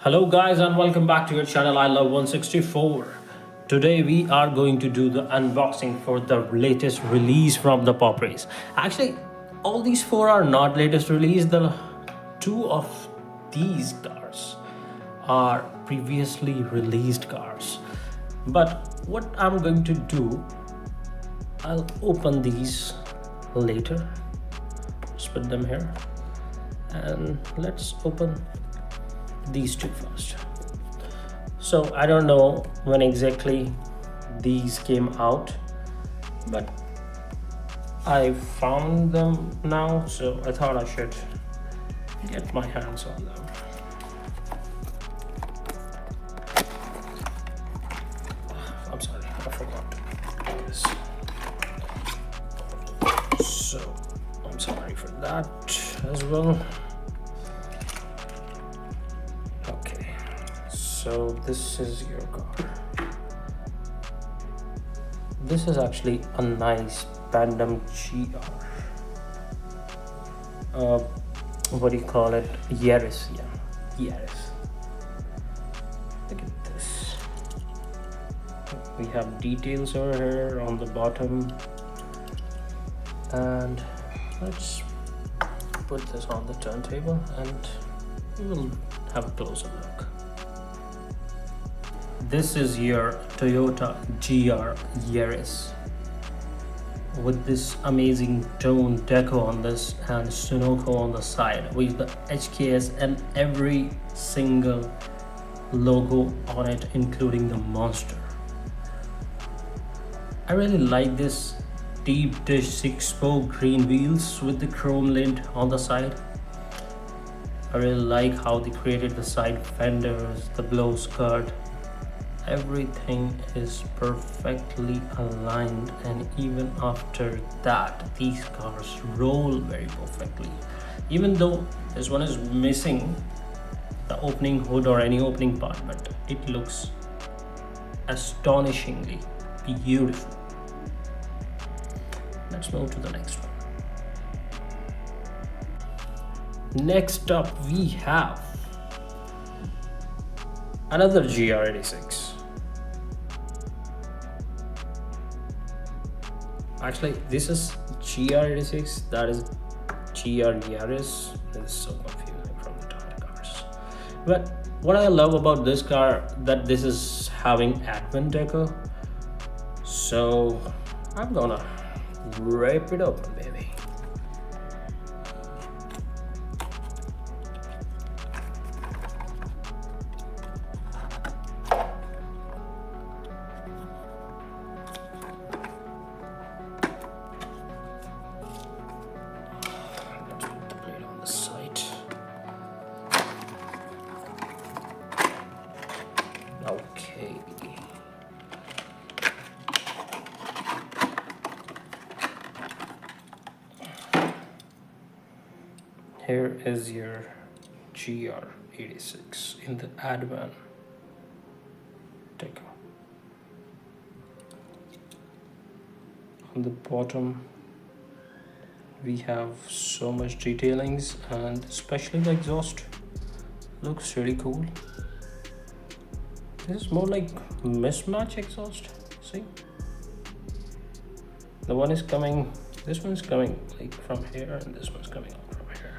Hello guys and welcome back to your channel I Love 164. Today we are going to do the unboxing for the latest release from the Pop Race. Actually, all these four are not latest release. The two of these cars are previously released cars. But what I'm going to do, I'll open these later. Just put them here. And let's open these two first. So I don't know when exactly these came out, but I found them now, so I thought I should get my hands on them. I'm sorry, I forgot to do this. So I'm sorry for that as well. So this is your car. This is actually a nice Pandem GR. What do you call it? Yaris, yeah, Yaris. Look at this. We have details over here on the bottom, and let's put this on the turntable, and we will have a closer look. This is your Toyota GR Yaris with this amazing tone deco on this and Sunoco on the side with the HKS and every single logo on it, including the monster. I really like this deep dish 6-spoke green wheels with the chrome lid on the side. I really like how they created the side fenders, the blow skirt. Everything is perfectly aligned, and even after that these cars roll very perfectly, even though this one is missing the opening hood or any opening part, but it looks astonishingly beautiful. Let's move to the next one. Next up we have another GR86. Actually, this is GR86, that is GR Yaris. This is so confusing from the Toyota cars. But what I love about this car, that this is having Advan deco. So I'm gonna rip it open, baby. Okay. Here is your GR86 in the Advan deco. On the bottom we have so much detailings, and especially the exhaust looks really cool. This is more like mismatch exhaust. See, the one is coming, this one is coming like from here, and this one's coming out from here.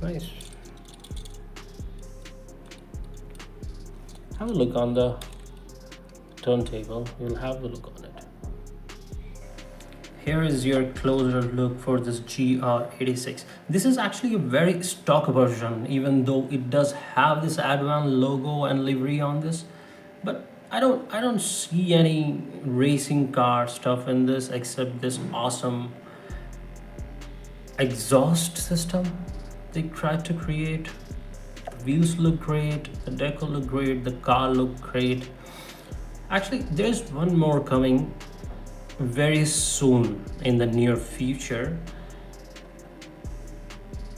Nice. Have a look on the turntable. You'll have the look on it. Here is your closer look for this GR86. This is actually a very stock version, even though it does have this Advan logo and livery on this. But I don't see any racing car stuff in this except this awesome exhaust system they tried to create. The wheels look great, the deco look great, the car look great. Actually, there's one more coming very soon in the near future.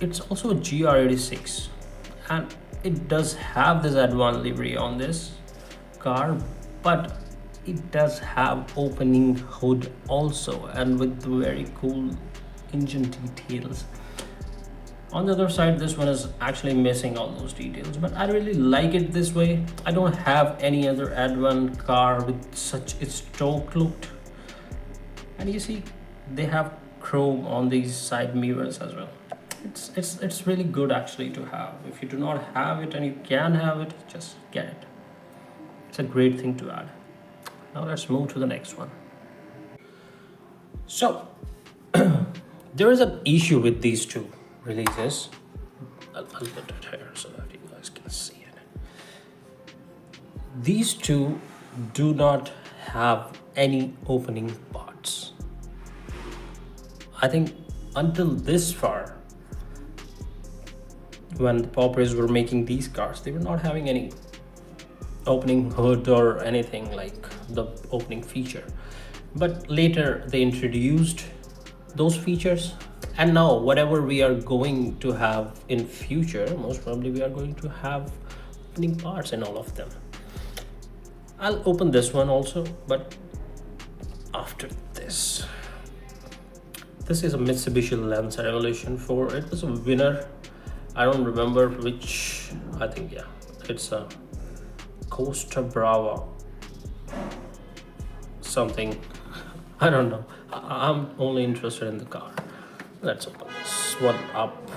It's also a GR86, and it does have this Advan livery on this car, but it does have opening hood also, and with the very cool engine details. On the other side, this one is actually missing all those details, but I really like it this way. I don't have any other Advan car with such a stock look. And you see, they have chrome on these side mirrors as well. It's really good actually to have. If you do not have it and you can have it, just get it. It's a great thing to add. Now let's move to the next one. So there is an issue with these two releases. I'll put it here so that you guys can see it. These two do not have any opening parts. I think until this far, when the Poppers were making these cars, they were not having any opening hood or anything like the opening feature. But later they introduced those features, and now whatever we are going to have in future, most probably we are going to have opening parts in all of them. I'll open this one also, but after this. This is a Mitsubishi Lancer Evolution 4. It was a winner. I don't remember which. I think, yeah, it's a Costa Brava something. I don't know. I'm only interested in the car. Let's open this one up.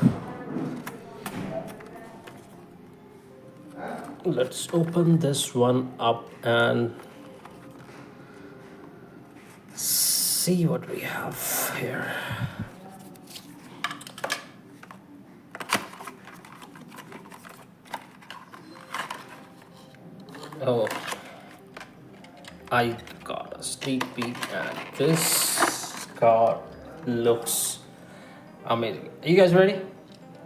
Let's open this one up and see what we have here. Oh, I got a sneak peek and this car looks amazing. Are you guys ready?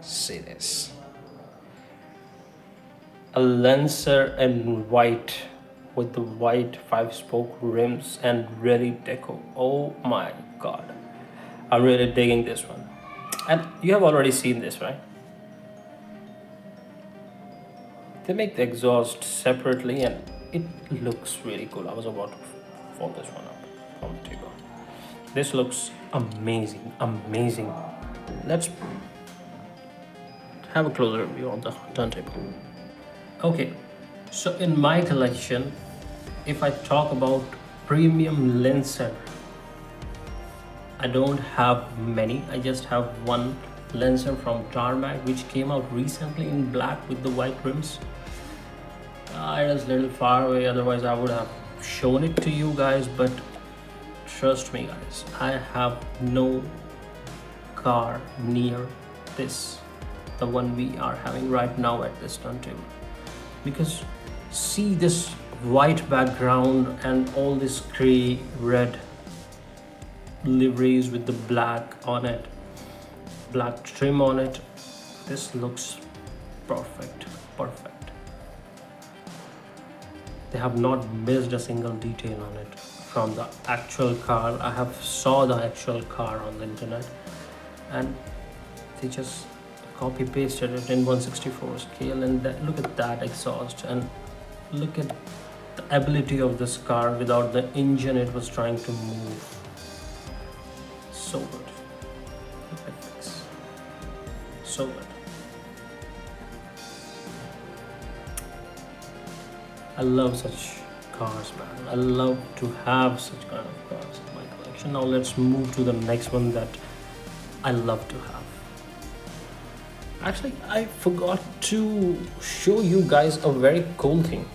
See this. A Lancer in white with the white 5-spoke rims and really deco. Oh my god. I'm really digging this one. And you have already seen this, right? They make the exhaust separately and it looks really cool. I was about to fold this one up from the table. This looks amazing, amazing. Let's have a closer view on the turntable. Okay, so in my collection, if I talk about premium Lancer, I don't have many. I just have one Lancer from Tarmac, which came out recently in black with the white rims. It is a little far away, otherwise I would have shown it to you guys, but trust me guys, I have no car near this, the one we are having right now at this turntable. Because see this white background and all this gray red liveries with the black on it, black trim on it. This looks perfect. They have not missed a single detail on it from the actual car. I have saw the actual car on the internet and they just copy pasted it in 1/64 scale, and look at that exhaust and look at the ability of this car without the engine it was trying to move. So good. Look at this. So good. I love such cars, man. I love to have such kind of cars in my collection. Now let's move to the next one that I love to have. Actually, I forgot to show you guys a very cool thing.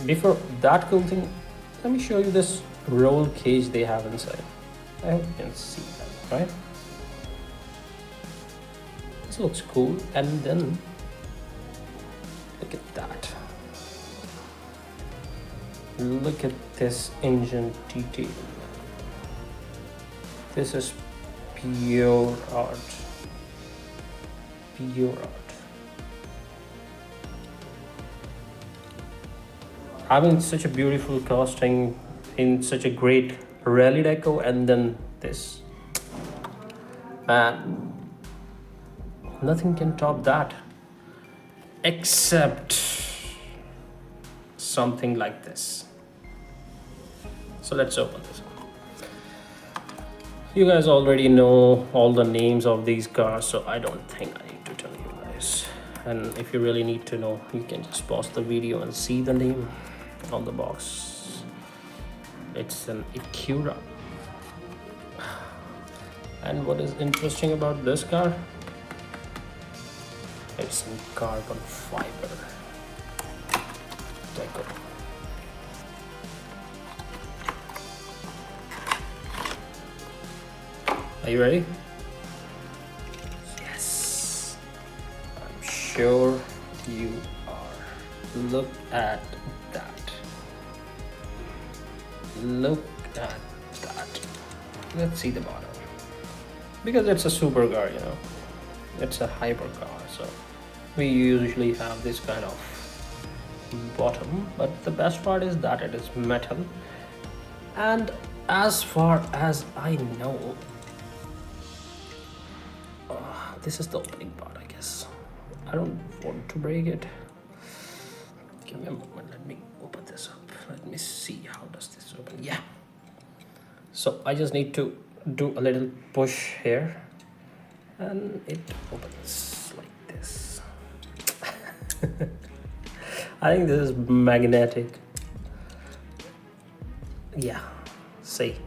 Before that cool thing, let me show you this roll cage they have inside. I hope you can see that, right? This looks cool, and then look at that. Look at this engine detail. This is pure art. Pure art. Having such a beautiful casting in such a great rally deco, and then this. Man, nothing can top that except something like this. So let's open this one. You guys already know all the names of these cars, so I don't think I need to and if you really need to know, you can just pause the video and see the name on the box. It's an Acura. And what is interesting about this car, it's in carbon fiber deco. Are you ready? Yes, I'm sure you are. Look at that. Look at that. Let's see the bottom. Because it's a supercar, you know. It's a hypercar, so we usually have this kind of bottom. But the best part is that it is metal. And as far as I know, this is the opening part, I guess. I don't want to break it. Give me a moment, let me open this up. Let me see, how does this open? Yeah. So I just need to do a little push here and it opens like this. I think this is magnetic. Yeah, see,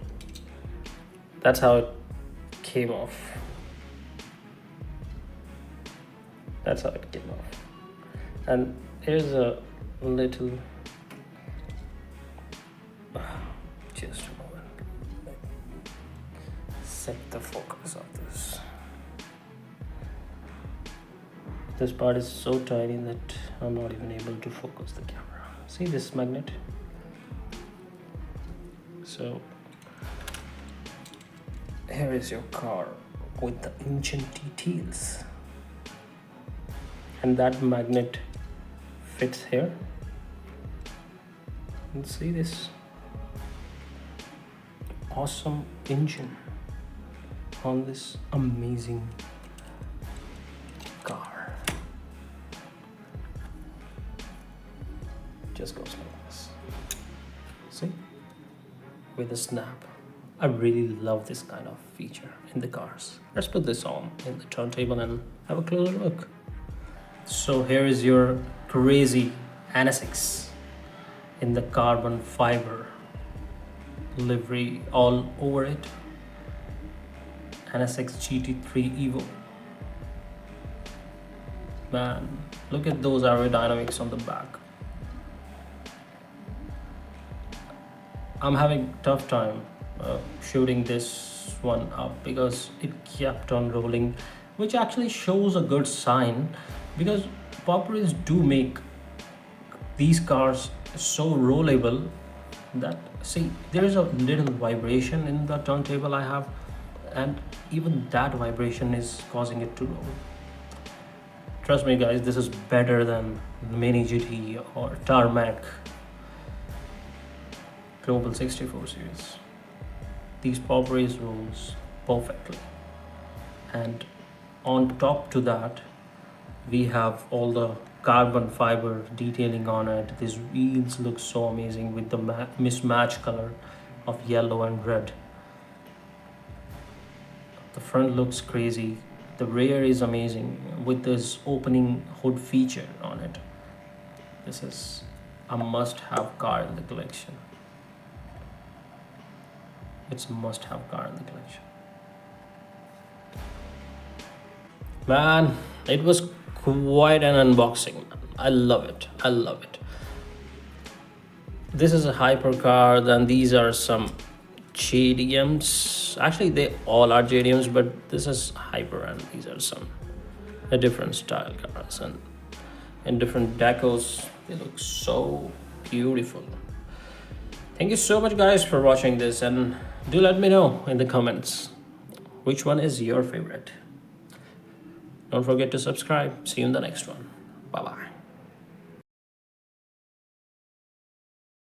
that's how it came off. That's how it came off. And here's a little, just a moment, set the focus of this. This part is so tiny that I'm not even able to focus the camera. See this magnet? So here is your car with the engine details. And that magnet fits here. And see this awesome engine on this amazing car. Just goes like this. See? With a snap. I really love this kind of feature in the cars. Let's put this on in the turntable and have a closer look. So here is your crazy NSX in the carbon fiber livery all over it. NSX GT3 Evo. Man, look at those aerodynamics on the back. I'm having a tough time shooting this one up because it kept on rolling, which actually shows a good sign, because Popperies do make these cars so rollable that, see, there is a little vibration in the turntable I have, and even that vibration is causing it to roll. Trust me guys, this is better than Mini GT or Tarmac Global 64 series. These Popperies rolls perfectly, and on top to that we have all the carbon fiber detailing on it. These wheels look so amazing with the mismatched color of yellow and red. The front looks crazy. The rear is amazing with this opening hood feature on it. This is a must-have car in the collection. It's a must-have car in the collection. Man, it was quite an unboxing. I love it. I love it. This is a hypercar. Then these are some JDMs. Actually, they all are JDMs, but this is hyper, and these are some different style cars, and in different decos. They look so beautiful. Thank you so much, guys, for watching this, and do let me know in the comments which one is your favorite. Don't forget to subscribe. See you in the next one. Bye bye.